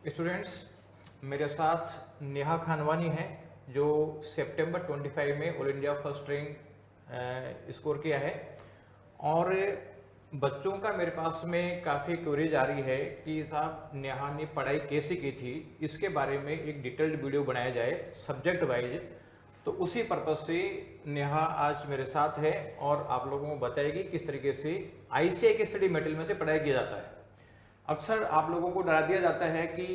Students, मेरे साथ नेहा खानवानी है जो सितंबर 25 में all India first rank score किया है। और बच्चों का मेरे पास में काफ़ी क्वेरीज आ रही है कि साहब नेहा ने पढ़ाई कैसे की थी, इसके बारे में एक डिटेल्ड वीडियो बनाया जाए सब्जेक्ट वाइज। तो उसी पर्पज़ से नेहा आज मेरे साथ है और आप लोगों को बताएगी किस तरीके से आईसीआई के स्टडी मटेरियल में से पढ़ाई किया जाता है। अक्सर आप लोगों को डरा दिया जाता है कि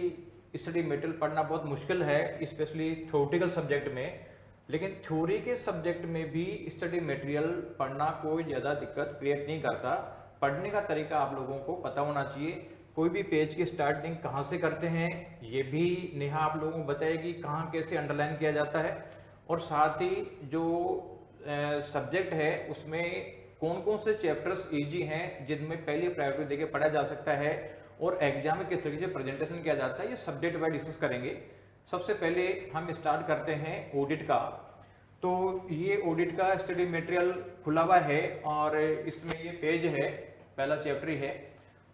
स्टडी मटेरियल पढ़ना बहुत मुश्किल है, स्पेशली थ्योरेटिकल सब्जेक्ट में। लेकिन थ्योरी के सब्जेक्ट में भी स्टडी मटेरियल पढ़ना कोई ज़्यादा दिक्कत क्रिएट नहीं करता। पढ़ने का तरीका आप लोगों को पता होना चाहिए। कोई भी पेज की स्टार्टिंग कहाँ से करते हैं ये भी नेहा आप लोगों को बताएगी, कहाँ कैसे अंडरलाइन किया जाता है। और साथ ही जो सब्जेक्ट है उसमें कौन कौन से चैप्टर्स इजी हैं जिनमें पहली प्रायोरिटी देके पढ़ा जा सकता है और एग्जाम में किस तरीके से प्रेजेंटेशन किया जाता है, ये सब्जेक्ट वाइज डिस्कस करेंगे। सबसे पहले हम स्टार्ट करते हैं ऑडिट का। तो ये ऑडिट का स्टडी मटेरियल खुला हुआ है और इसमें ये पेज है, पहला चैप्टर ही है।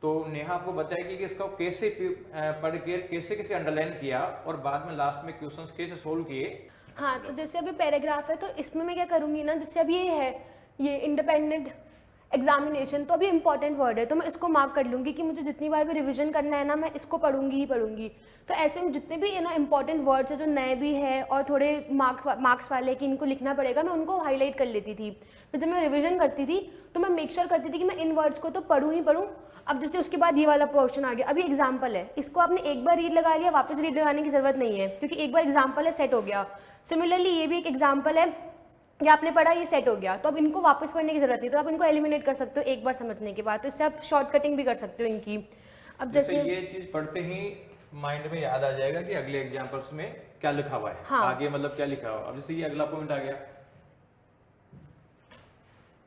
तो नेहा आपको बताएगी कि इसको कैसे पढ़ के कैसे कैसे अंडरलाइन किया और बाद में लास्ट में क्वेश्चंस कैसे सोल्व किए। हाँ, तो जैसे अभी पैराग्राफ है तो इसमें मैं क्या करूँगी ना, जैसे अभी ये है ये इंडिपेंडेंट एग्जामिनेशन, तो अभी इंपॉर्टेंट वर्ड है तो मैं इसको मार्क कर लूँगी कि मुझे जितनी बार भी रिवीजन करना है ना मैं इसको पढ़ूंगी ही पढ़ूंगी। तो ऐसे में जितने भी ना इंपॉर्टेंट वर्ड्स है जो नए भी है और थोड़े मार्क्स वाले कि इनको लिखना पड़ेगा, मैं उनको हाईलाइट कर लेती थी। फिर जब मैं रिविजन करती थी तो मैं मेक श्योर करती थी कि मैं इन वर्ड्स को तो पढ़ूँ ही पढ़ूँ। अब जैसे उसके बाद ये वाला पोर्शन आ गया, अभी एग्जाम्पल है, इसको आपने एक बार रीड लगा लिया, वापस रीड लगाने की जरूरत नहीं है क्योंकि एक बार एग्जाम्पल है, सेट हो गया। सिमिलरली ये भी एक एग्जाम्पल है कि आपने पढ़ा, ये सेट हो गया, तो अब इनको वापस पढ़ने की जरूरत नहीं, तो आप इनको एलिमिनेट कर सकते हो एक बार समझने के बाद। तो इससे आप शॉर्ट कटिंग भी कर सकते हो इनकी। अब जैसे ये चीज पढ़ते ही माइंड में याद आ जाएगा कि अगले एग्जाम्पल्स में क्या लिखा हुआ है। हाँ। आगे मतलब क्या लिखा हुआ। अब जैसे ये अगला पॉइंट आ गया,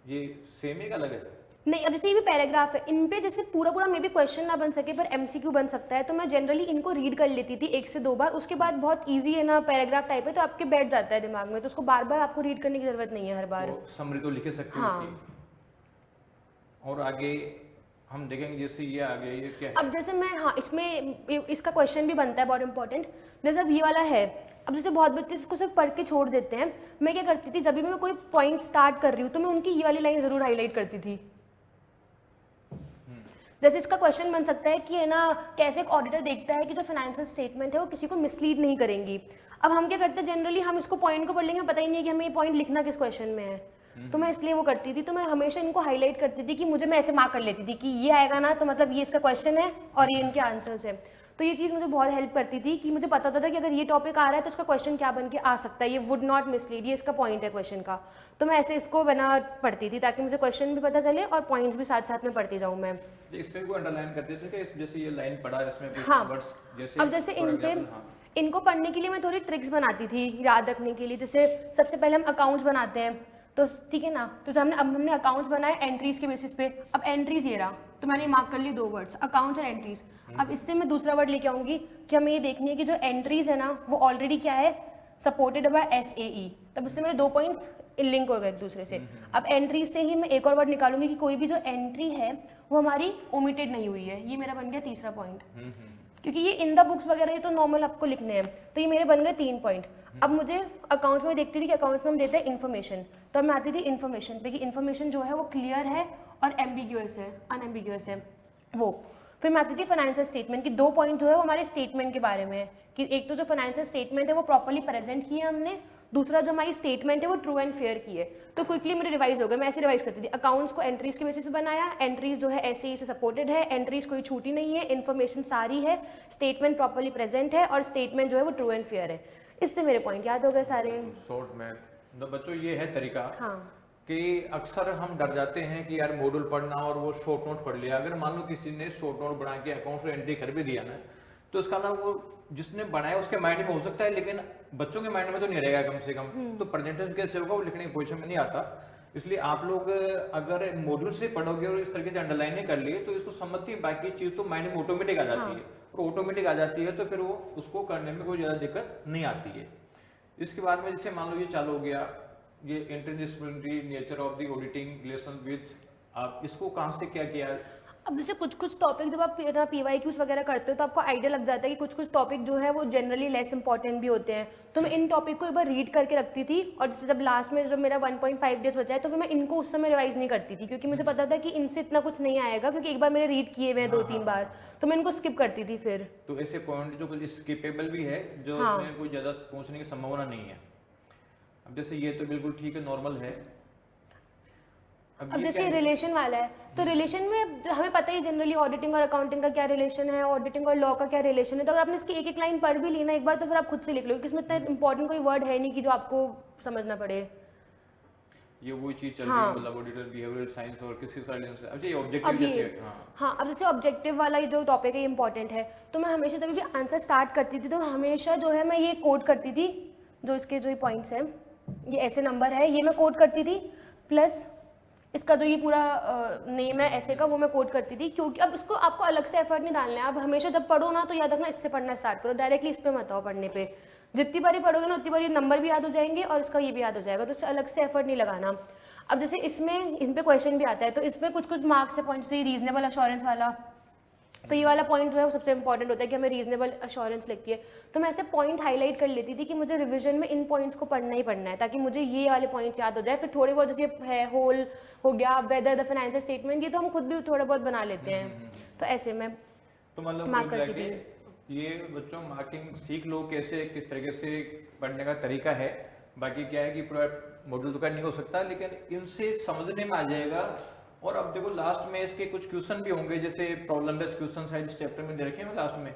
ये सेम है अलग है? नहीं, अब जैसे ये भी पैराग्राफ है, इन पे जैसे पूरा पूरा मे भी क्वेश्चन ना बन सके पर एमसीक्यू बन सकता है, तो मैं जनरली इनको रीड कर लेती थी 1 से 2 बार। उसके बाद बहुत इजी है ना, पैराग्राफ टाइप है तो आपके बैठ जाता है दिमाग में, तो उसको बार बार आपको रीड करने की जरूरत नहीं है हर बार। समरी तो लिख सकते हैं हाँ। इसकी। और आगे हम देखेंगे जैसे ये आ गया, ये क्या है? अब जैसे मैं, हाँ, इसमें इसका क्वेश्चन भी बनता है बहुत इंपॉर्टेंट। जैसे अब ये वाला है, अब जैसे बहुत बच्चे इसको सिर्फ पढ़ के छोड़ देते हैं। मैं क्या करती थी, जब भी मैं कोई पॉइंट स्टार्ट कर रही हूँ तो मैं उनकी ये वाली लाइन जरूर हाईलाइट करती थी। जैसे इसका क्वेश्चन बन सकता है कि है ना, कैसे एक ऑडिटर देखता है कि जो फाइनेंशियल स्टेटमेंट है वो किसी को मिसलीड नहीं करेंगी। अब हम क्या करते हैं, जनरली हम इसको पॉइंट को पढ़ लेंगे, पता ही नहीं है कि हमें ये पॉइंट लिखना किस क्वेश्चन में है। तो मैं इसलिए वो करती थी, तो मैं हमेशा इनको हाईलाइट करती थी कि मुझे, मैं ऐसे मार्क कर लेती थी कि ये आएगा ना तो मतलब ये इसका क्वेश्चन है और ये इनके आंसर्स है। तो ये चीज़ मुझे बहुत हेल्प करती थी कि मुझे पता होता था कि अगर ये टॉपिक आ रहा है तो उसका क्वेश्चन क्या बन के आ सकता है, ये वुड नॉट मिसलीड, ये इसका पॉइंट है क्वेश्चन का। तो मैं ऐसे इसको बना पढ़ती थी ताकि मुझे क्वेश्चन भी पता चले और पॉइंट्स भी साथ साथ में पढ़ती जाऊँ मैं। इसमें को अंडरलाइन करते थे कि जैसे ये लाइन पढ़ा इसमें कुछ हाँ। वर्ड्स जैसे, अब जैसे इन पे इनको पढ़ने के लिए मैं थोड़ी ट्रिक्स बनाती थी याद रखने के लिए। जैसे सबसे पहले हम अकाउंट्स बनाते हैं, तो ठीक है ना, तो हमने अकाउंट्स बनाए एंट्रीज के बेसिस पे। अब एंट्रीज ये रहा, तो मैंने मार्क कर ली 2 वर्ड्स, अकाउंट्स और एंट्रीज। अब इससे मैं दूसरा वर्ड लेके आऊंगी कि हमें ये देखनी है कि जो एंट्रीज है ना वो ऑलरेडी क्या है, सपोर्टेड बाय SAE। तब इससे मेरे 2 पॉइंट लिंक हो गए एक दूसरे से। अब एंट्रीज से ही मैं एक और वर्ड निकालूंगी कि कोई भी जो एंट्री है वो हमारी ओमिटेड नहीं हुई है। ये मेरा बन गया तीसरा पॉइंट, क्योंकि ये इन द बुक्स वगैरह ये तो नॉर्मल आपको लिखने हैं, तो ये मेरे बन गए 3 पॉइंट। अब मुझे अकाउंट्स में देखती थी कि अकाउंट्स में हम देते हैं इन्फॉर्मेशन, तो मैं आती थी इन्फॉर्मेशन पे कि इन्फॉर्मेशन जो है वो क्लियर है और एम्बिग्यूअस है, अनएम्बिग्यूअस है वो। फिर मैं आती थी फाइनेंशियल स्टेटमेंट की 2 पॉइंट जो है वो हमारे स्टेटमेंट के बारे में है कि एक तो जो फाइनेंशियल स्टेटमेंट है वो प्रॉपर्ली प्रेजेंट किया हमने, दूसरा जो हमारी स्टेटमेंट है वो ट्रू एंड फेयर की है। तो क्विकली मेरे रिवाइज हो गए, मैं ऐसे रिवाइज करती थी। अकाउंट्स को एंट्रीज के बेसिस पे बनाया, एंट्रीज जो है SAE से सपोर्टेड है, एंट्रीज कोई छूटी नहीं है, इन्फॉर्मेशन सारी है, स्टेटमेंट प्रॉपर्ली प्रेजेंट है और स्टेटमेंट जो है वो ट्रू एंड फेयर है। इससे मेरे पॉइंट याद हो गए सारे। शॉर्ट में तो बच्चों ये है तरीका। हाँ। कि अक्सर हम डर जाते हैं कि यार मॉड्यूल पढ़ना और वो शॉर्ट नोट पढ़ लिया। अगर मान लो किसी ने शॉर्ट नोट बना के अकाउंट से एंट्री कर भी दिया ना, तो इसका ना वो जिसने बनाया उसके माइंड में हो सकता है लेकिन बच्चों के माइंड में तो नहीं रहेगा कम से कम। तो प्रेजेंटेशन कैसे होगा वो लिखने की पोजीशन में नहीं आता। इसलिए आप लोग अगर मॉड्यूल से पढ़ोगे और इस तरीके से अंडरलाइन कर लिए तो इसको समझती है, बाकी चीज तो माइंड में ऑटोमेटिक आ जाती है। और ऑटोमेटिक आ जाती है तो फिर वो उसको करने में कोई ज्यादा दिक्कत नहीं आती है। इसके बाद में जैसे मान लो ये चालू हो गया, ये interdisciplinary nature of the auditing relation with, आप इसको कहाँ से क्या किया? अब जैसे कुछ कुछ टॉपिक जब आप PYQs वगैरह करते हो तो आपको आइडिया लग जाता है कि कुछ कुछ टॉपिक जो है वो जनरली लेस इंपॉर्टेंट भी होते हैं, तो मैं इन टॉपिक को एक बार रीड करके रखती थी, और जैसे जब लास्ट में जब मेरा 1.5 डेज बचा है तो फिर मैं इनको उस समय रिवाइज नहीं करती थी, क्योंकि मुझे पता था कि इनसे इतना कुछ नहीं आएगा, क्योंकि एक बार मैंने रीड किए हुए हैं 2-3 बार, तो मैं इनको स्किप करती थी फिर। तो ऐसे पॉइंट जो कुछ स्किपेबल भी है, जो हाँ। उसमें कोई ज़्यादा पहुंचने की संभावना नहीं है। अब जैसे ये तो बिल्कुल ठीक है, नॉर्मल है। अब ये जैसे क्या है? रिलेशन वाला है, तो रिलेशन में हमें पता ही जनरली ऑडिटिंग और अकाउंटिंग का क्या रिलेशन है, ऑडिटिंग और लॉ का क्या रिलेशन है, तो अगर आपने इसकी एक एक लाइन पढ़ भी ली ना एक बार, तो फिर आप खुद से लिख लो, क्योंकि इसमें इतना इंपॉर्टेंट कोई वर्ड है नहीं कि जो आपको समझना पड़े। ये वही चीज चल हाँ। रही है, मतलब ऑडिटर बिहेवियरल साइंस और किसी साइंस से। अब ये अब ऑब्जेक्टिव ये जैसे, हाँ हाँ, अब जैसे ऑब्जेक्टिव वाला ये जो टॉपिक है ये इंपॉर्टेंट है, तो मैं हमेशा जब भी आंसर स्टार्ट करती थी तो हमेशा जो है मैं ये कोड करती थी, जो इसके जो ये पॉइंट्स हैं, ये ऐसे नंबर है, ये मैं कोड करती थी, प्लस इसका जो ये पूरा नेम है ऐसे का वो मैं कोड करती थी, क्योंकि अब इसको आपको अलग से एफर्ट नहीं डालना है। आप हमेशा जब पढ़ो ना तो याद रखना इससे पढ़ना स्टार्ट करो, डायरेक्टली इस पे मत आओ पढ़ने पे। जितनी बारी पढ़ोगे ना उतनी बारी नंबर भी याद हो जाएंगे और इसका ये भी याद हो जाएगा, तो इससे अलग से एफर्ट नहीं लगाना। अब जैसे इसमें इन पे क्वेश्चन भी आता है, तो इसमें कुछ कुछ मार्क्स से पॉइंट्स, रीजनेबल अश्योरेंस वाला, तो ये वाला पॉइंट जो है वो सबसे इंपॉर्टेंट होता है कि हमें रीजनेबल अश्योरेंस लिखती है, तो मैं ऐसे पॉइंट हाईलाइट कर लेती थी कि मुझे रिवीजन में इन पॉइंट्स को पढ़ना ही पढ़ना है, ताकि मुझे ये वाले पॉइंट्स याद हो जाए। फिर थोड़े बहुत जैसे है होल हो गया, वेदर द फाइनेंशियल स्टेटमेंट, ये तो हम खुद भी थोड़ा बहुत बना लेते हैं, तो ऐसे मैं तो मतलब मार्क कुल करती मिला के ये बच्चों मार्किंग सीख लो कैसे, किस तरीके से पढ़ने का तरीका है। बाकी क्या है कि पूरा मॉडल तो का नहीं हो सकता, लेकिन इनसे समझने में आ जाएगा। और अब देखो लास्ट में इसके कुछ क्वेश्चन भी होंगे, जैसे प्रॉब्लम बेस्ड क्वेश्चन शायद इस चैप्टर में दे रखे हैं, लास्ट में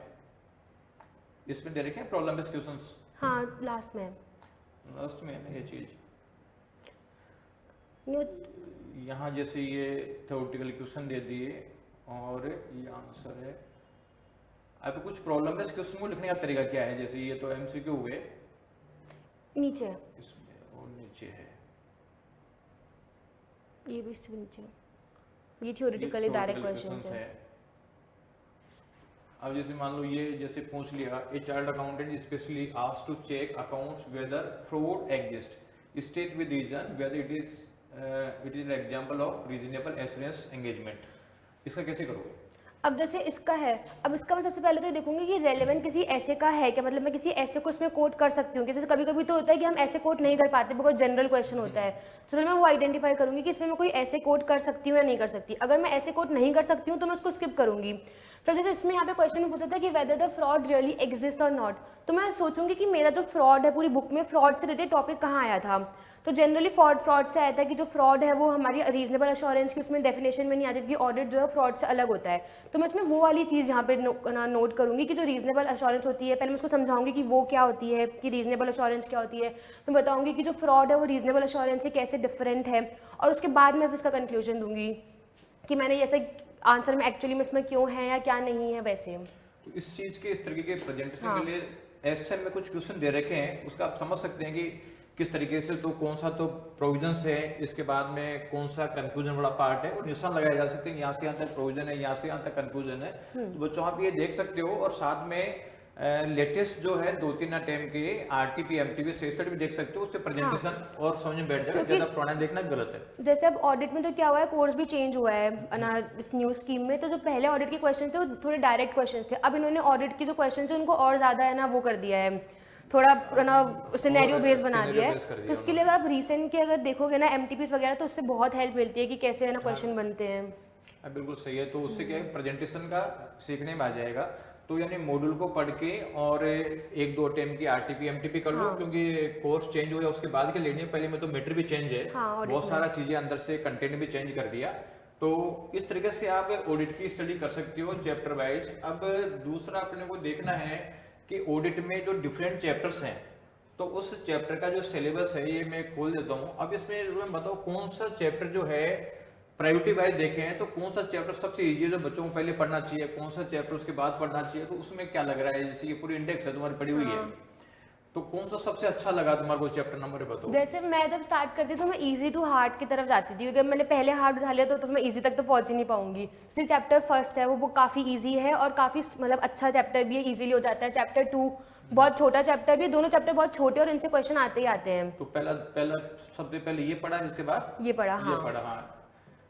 इसमें दे रखे हैं प्रॉब्लम बेस्ड क्वेश्चंस। हाँ लास्ट में है ना ये चीज। न्यू- यहाँ जैसे ये थ्योरेटिकल क्वेश्चन दे दिए और ये आंसर है। अब कुछ प्रॉब्लम बेस्ड क्वेश्चन को लिखने का तरीका क्या है, जैसे ये तो एमसीक्यू हुए, नीचे है, इसमें और नीचे है ये भी इससे नीचे है, ये थ्योरेटिकली डायरेक्ट क्वेश्चंस है। अब जैसे मान लो ये जैसे पूछ लिया, a chartered accountant specially asked to check accounts whether fraud exist, state with reason whether it is an example of reasonable assurance engagement. इसका कैसे करोगे? अब जैसे इसका है, अब इसका मैं सबसे पहले तो ये देखूंगी कि रेलेवेंट किसी ऐसे का है क्या, मतलब मैं किसी ऐसे को इसमें कोट कर सकती हूँ। जैसे कभी कभी तो होता है कि हम ऐसे कोट नहीं कर पाते बिकॉज जनरल क्वेश्चन होता है, तो मैं वो आइडेंटिफाई करूंगी कि इसमें मैं कोई ऐसे कोट कर सकती हूँ या नहीं कर सकती। अगर मैं ऐसे कोट नहीं कर सकती हूँ तो मैं उसको स्किप करूंगी। फिर जैसे इसमें यहाँ पे क्वेश्चन में पूछा था कि whether the fraud really exist और नॉट, तो मैं सोचूंगी कि मेरा जो फ्रॉड है पूरी बुक में फ्रॉड से रिलेटेड टॉपिक कहाँ आया था, तो जनरली फ्रॉड से आया था कि जो फ्रॉड है वो हमारी रीजनेबल अश्योरेंस की उसमें डेफिनेशन में नहीं आती कि ऑडिट जो है फ्रॉड से अलग होता है, तो मैं इसमें वो वाली चीज़ यहाँ पे नोट करूँगी कि जो रीजनेबल अश्योरेंस होती है, पहले मैं उसको समझाऊंगी कि वो क्या होती है, कि रीजनेबल अश्योरेंस क्या होती है, मैं बताऊंगी कि जो फ्रॉड है वो रीजनेबल अश्योरेंस से कैसे डिफरेंट है, और उसके बाद मैं फिर इसका कंक्लूजन दूंगी कि मैंने ऐसे आंसर में एक्चुअली में इसमें क्यों है या क्या नहीं है वैसे। तो इस चीज के इस तरीके के प्रेजेंटेशन हाँ। के लिए एसएम में कुछ क्वेश्चन दे रखे हैं, उसका आप समझ सकते हैं कि किस तरीके से, तो कौन सा तो प्रोविजंस है, इसके बाद में कौन सा कंक्लूजन वाला पार्ट है, और निशान लगाए जा सकते हैं, यहाँ से यहाँ तक प्रोविजन है, यहाँ से यहाँ तक कंक्लूजन है। तो बच्चों आप ये देख सकते हो, और साथ में लेटेस्ट जो है 2-3 अटेम्प्ट के आरटीपी एमटीपी सेस्टेड भी देख सकते हो, उस पर प्रेजेंटेशन और समझ में बैठ जाएगा, ज्यादा पुराना देखना भी गलत है। जैसे अब ऑडिट में तो क्या हुआ है, कोर्स भी चेंज हुआ है ना इस न्यू स्कीम में, तो जो पहले ऑडिट के क्वेश्चन थे वो थोड़े डायरेक्ट क्वेश्चन थे, अब इन्होंने ऑडिट के जो क्वेश्चन थे उनको और ज्यादा है ना वो कर दिया है, थोड़ा ना सिनेरियो बेस बना दिया है। तो इसके लिए अगर आप रिसेंट के अगर देखोगे ना एमटीपीस वगैरह, तो उससे बहुत हेल्प मिलती है कि कैसे है ना क्वेश्चन बनते हैं। बिल्कुल सही है, तो उससे क्या है प्रेजेंटेशन का सीखने में आ जाएगा। तो यानी मॉड्यूल को पढ़ के और 1-2 अटेम्प्ट की आरटीपी एमटीपी कर लो, क्योंकि कोर्स चेंज हुआ उसके बाद के लेने पहले में तो मीटर भी चेंज है, बहुत सारा चीजें अंदर से कंटेंट भी चेंज कर दिया। तो इस तरीके से आप ऑडिट की स्टडी कर सकते हो चैप्टर वाइज। अब दूसरा अपने को देखना है कि ऑडिट में जो डिफरेंट चैप्टर्स हैं, तो उस चैप्टर का जो सिलेबस है ये मैं खोल देता हूँ। अब इसमें बताओ कौन सा चैप्टर जो है प्रायोरिटी वाइज देखें तो कौन सा चैप्टर सबसे इजी है जो बच्चों को पहले पढ़ना चाहिए, कौन सा चैप्टर उसके बाद पढ़ना चाहिए, तो उसमें क्या लग रहा है, जैसे ये पूरी इंडेक्स है तुम्हारी पड़ी हुई है, तो कौन सा सबसे अच्छा लगा तुम्हारे को चैप्टर नंबर बताओ। जैसे मैं जब स्टार्ट करती तो मैं इजी टू हार्ड की तरफ जाती थी, क्योंकि मैंने पहले हार्ड उठा लिया तो मैं इजी तक तो पहुंच ही नहीं पाऊंगी। इसलिए चैप्टर फर्स्ट है वो बुक काफ़ी इजी है और काफ़ी मतलब अच्छा चैप्टर भी है, इजीली हो जाता है। चैप्टर 2 बहुत छोटा चैप्टर भी, दोनों चैप्टर बहुत छोटे और इनसे क्वेश्चन आते ही आते हैं। तो पहला सबसे पहले ये पढ़ा, इसके बाद ये पढ़ा, हाँ। ये पढ़ा, हाँ।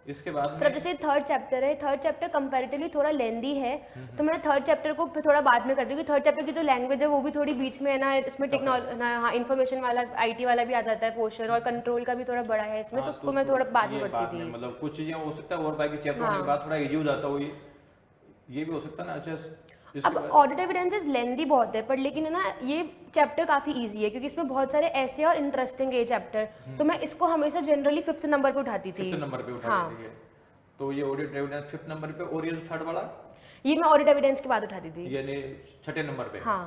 इसके बाद फिर अब में जैसे थर्ड चैप्टर है, थर्ड चैप्टर कंपैरेटिवली थोड़ा लेंदी है, तो मैंने थर्ड चैप्टर को फिर थोड़ा बाद में कर दी, क्योंकि थर्ड चैप्टर की जो लैंग्वेज है वो भी थोड़ी बीच में है ना, इसमें टेक्नोलॉजी, हाँ इन्फॉर्मेशन वाला आईटी वाला भी आ जाता है पोर्शन, और कंट्रोल का भी थोड़ा बड़ा है इसमें, तो उसको मैं थोड़ा बाद में ये करती थी। मतलब कुछ चीजें हो सकता है और बाकी चैप्टर होने के हाँ। बाद थोड़ा इजी हो जाता हो, ये भी हो सकता है ना। अच्छा इसके अब बाद ऑडिट एविडेंसेस लेंदी बहुत है, पर लेकिन है ना ये चैप्टर काफी इजी है, क्योंकि इसमें बहुत सारे ऐसे और इंटरेस्टिंग है ये चैप्टर, तो मैं इसको हमेशा जनरली 5th नंबर पे उठाती थी। 5th नंबर पे उठा हाँ। देती है, तो ये ऑडिट एविडेंस 5th नंबर पे, और ये थर्ड वाला ये मैं ऑडिट एविडेंस के बाद उठाती थी। यानी 6ठे नंबर पे। हाँ।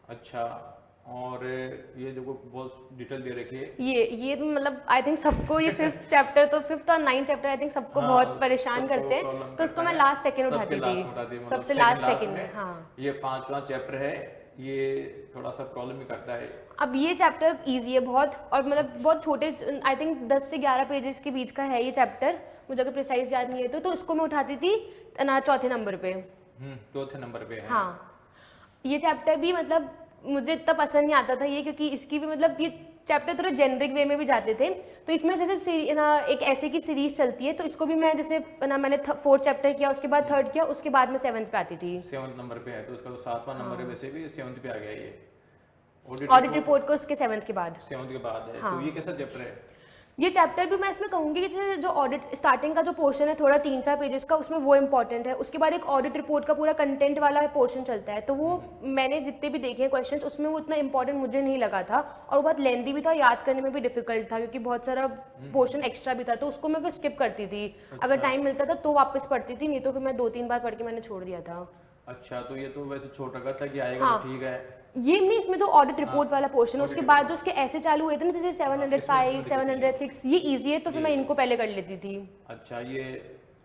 अच्छा, और ये देखो बहुत डिटेल दे रखी है। ये तो मतलब आई थिंक सबको ये 5th चैप्टर, तो 5th और 9th चैप्टर आई थिंक सबको हाँ, बहुत परेशान सबको करते problem हैं, तो उसको करता मैं है। लास्ट सेकंड सबसे उठाती last थी, उठाती है, मतलब सबसे second लास्ट last सेकंड में। में। हाँ। ये 5वां चैप्टर है, ये थोड़ा सा प्रॉब्लम ही करता है। अब ये चैप्टर इजी है बहुत, और मतलब बहुत छोटे, आई थिंक 10 से 11 पेजेस के बीच का है ये चैप्टर, मुझे अगर प्रिसाइज याद नहीं है तो इसको मैं उठाती थी ना 4थे नंबर पे। चौथे नंबर पे है। हाँ, ये चैप्टर भी मतलब मुझे इतना पसंद नहीं आता था ये, क्योंकि इसकी भी मतलब ये चैप्टर थोड़ा जेनरिक वे में भी जाते थे, तो इसमें जैसे ना एक ऐसे की सीरीज चलती है, तो इसको भी मैं जैसे ना मैंने 4th चैप्टर किया, उसके बाद 3rd किया, उसके बाद मैं 7th पे आती थी। 7th नंबर पे है, तो उसका तो 7वां नंबर है, वैसे भी 7th पे आ गया ये ऑडिट रिपोर्ट को उसके 7th के बाद। 7th के बाद है। हाँ। तो ये कैसा चैप्टर है? ये चैप्टर भी मैं इसमें कहूंगी कि जैसे जो ऑडिट स्टार्टिंग का जो पोर्शन है थोड़ा 3-4 पेजेस का, उसमें वो इंपॉर्टेंट है, उसके बाद एक ऑडिट रिपोर्ट का पूरा कंटेंट वाला पोर्शन चलता है, तो वो मैंने जितने भी देखे हैं क्वेश्चंस उसमें वो उतना इंपॉर्टेंट मुझे नहीं लगा था, और वो बहुत लेंदी भी था, याद करने में भी डिफिकल्ट था, क्योंकि बहुत सारा पोर्शन एक्स्ट्रा भी था, तो उसको मैं फिर स्किप करती थी। अगर टाइम मिलता था तो वापस पढ़ती थी, नहीं तो फिर मैं 2-3 बार पढ़ के मैंने छोड़ दिया था। अच्छा, तो ये तो वैसे छोटा का था कि आएगा हाँ। तो ठीक है। ये नहीं, इसमें तो ऑडिट रिपोर्ट वाला पोर्शन है, उसके बाद जो उसके ऐसे चालू हुए थे ना, जैसे 705, 706, ये इजी है, तो फिर मैं इनको पहले कर लेती थी। अच्छा, ये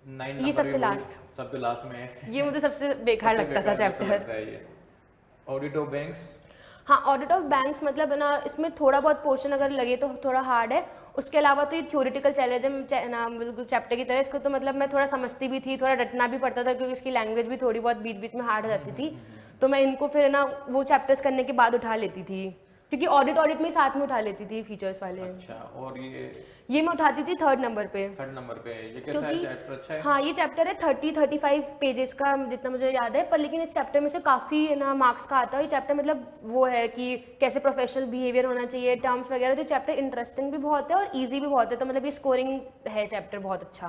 9 ये नंबर सबसे भी लास्ट। सबसे लास्ट में है। ये मुझे सबसे बेकार सबसे लगता था बेकार चैप्टर। लगता है ये। Audit of banks. हाँ, ऑडिट ऑफ बैंक्स मतलब है ना, इसमें थोड़ा बहुत पोर्शन अगर लगे तो थोड़ा हार्ड है, उसके अलावा तो ये थ्योरेटिकल चैलेंज है ना, बिल्कुल चैप्टर की तरह। इसको तो मतलब मैं थोड़ा समझती भी थी, थोड़ा रटना भी पड़ता था, क्योंकि इसकी लैंग्वेज भी थोड़ी बहुत बीच बीच में हार्ड हो जाती थी, तो मैं इनको फिर ना वो चैप्टर्स करने के बाद उठा लेती थी, क्योंकि ऑडिट में साथ में उठा लेती थी फीचर्स वाले। अच्छा, और ये मैं उठाती थी 3rd नंबर पे। 3rd नंबर पे है। ये कैसा है क्योंकि चैप्टर? अच्छा है। हाँ, ये चैप्टर है 30-35 पेजेस का, जितना मुझे याद है, पर लेकिन इस चैप्टर में से काफ़ी ना मार्क्स का आता है। ये चैप्टर मतलब वो है कि कैसे प्रोफेशनल बिहेवियर होना चाहिए, टर्म्स वगैरह, तो चैप्टर इंटरेस्टिंग भी बहुत है और ईजी भी बहुत है, तो मतलब ये स्कोरिंग है चैप्टर बहुत अच्छा।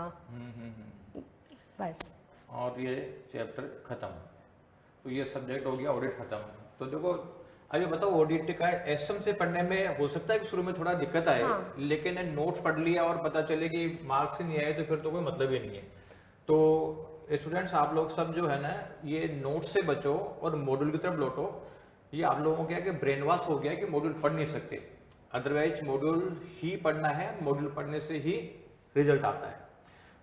बस। और ये चैप्टर खत्म, तो ये सब्जेक्ट हो गया ऑडिट खत्म। तो देखो अभी बताओ, ऑडिट का एसएम से पढ़ने में हो सकता है कि शुरू में थोड़ा दिक्कत आए, हाँ। लेकिन नोट्स पढ़ लिया और पता चले कि मार्क्स नहीं आए तो फिर तो कोई मतलब ही नहीं है। तो स्टूडेंट्स आप लोग सब जो है ना, ये नोट्स से बचो और मॉड्यूल की तरफ लौटो। ये आप लोगों को क्या कि ब्रेन वॉश हो गया कि मॉड्यूल पढ़ नहीं सकते, अदरवाइज मॉड्यूल ही पढ़ना है, मॉड्यूल पढ़ने से ही रिजल्ट आता है।